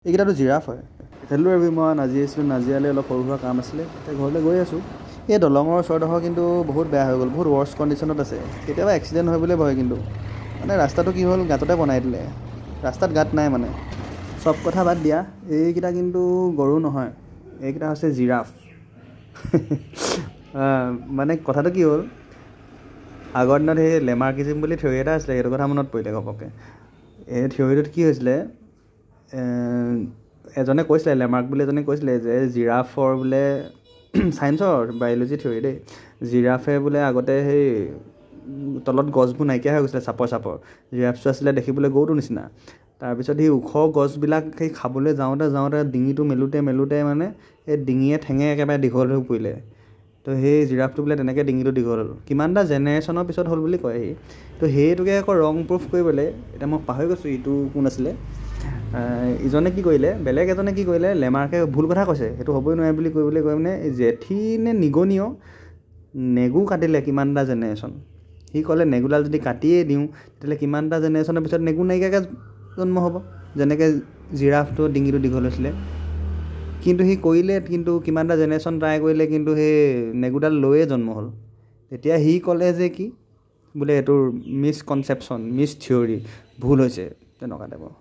এইকেইটাতো giraffe হয়। Hello' everyone, আজি আছিলোঁ নাজিৰালৈ, অলপ সৰু সুৰা কাম আছিলে, এতিয়া ঘৰলৈ গৈ আছোঁ। এই দলঙৰ ওচৰডোখৰ কিন্তু বহুত বেয়া হৈ গ'ল, বহুত ৱৰ্ষ্ট কণ্ডিশ্যনত আছে। কেতিয়াবা এক্সিডেণ্ট হয় বুলিয়ে ভয়, কিন্তু মানে ৰাস্তাটো কি হ'ল, গাঁততে বনাই দিলে। ৰাস্তাত গাঁত নাই মানে। চব কথা বাদ দিয়া, এইকেইটা কিন্তু গৰু নহয়, এইকেইটা হৈছে জিৰাফ। মানে কথাটো কি হ'ল, আগৰ দিনত সেই লেমাৰ্কিজিম বুলি থিয়ৰী এটা আছিলে, সেইটো কথা মনত পৰিলে ঘপককৈ। এই থিয়ৰীটোত কি হৈছিলে, এজনে কৈছিলে, লেমাৰ্ক বুলি এজনে কৈছিলে যে জিৰাফৰ বোলে ছায়েন্সৰ বায়'লজি থিয়ৰী দেই, জিৰাফে বোলে আগতে সেই তলত গছবোৰ নাইকিয়া হৈ গৈছিলে, চাপৰ জিৰাফটো আছিলে দেখিবলৈ গৰুটোৰ নিচিনা। তাৰপিছত সেই ওখ গছবিলাক সেই খাবলৈ যাওঁতে ডিঙিটো মেলোঁতে মানে সেই ডিঙিয়ে ঠেঙে একেবাৰে দীঘল হৈ পৰিলে। তো সেই জিৰাফটো বোলে তেনেকৈ ডিঙিটো দীঘল হ'ল, কিমানটা জেনেৰেশ্যনৰ পিছত হ'ল বুলি কয় সি। তো সেইটোকে আকৌ ৰং প্ৰুফ কৰিবলৈ, এতিয়া মই পাহৰি গৈছোঁ ইটো কোন আছিলে, ইজনে কি কৰিলে, বেলেগ এজনে কি কৰিলে, লেমাৰ্কে ভুল কথা কৈছে, সেইটো হ'বই নোৱাৰে বুলি কৰিবলৈ কৈ মানে জেঠী নে নিগনিও নেগু কাটিলে কিমানটা জেনেৰেশ্যন। সি ক'লে নেগুডাল যদি কাটিয়ে দিওঁ তেতিয়াহ'লে কিমানটা জেনেৰেশ্যনৰ পিছত নেগু নাইকিয়াকৈ জন্ম হ'ব, যেনেকৈ জিৰাফটো ডিঙিটো দীঘল হৈছিলে। কিন্তু সি কৰিলে, কিন্তু কিমানটা জেনেৰেশ্যন ট্ৰাই কৰিলে, কিন্তু সেই নেগুডাল লৈয়ে জন্ম হ'ল। তেতিয়া সি ক'লে যে কি বোলে এইটোৰ মিছকনচেপশ্যন, মিছ থিয়ৰী, ভুল হৈছে, তেনেকুৱা টাইপৰ।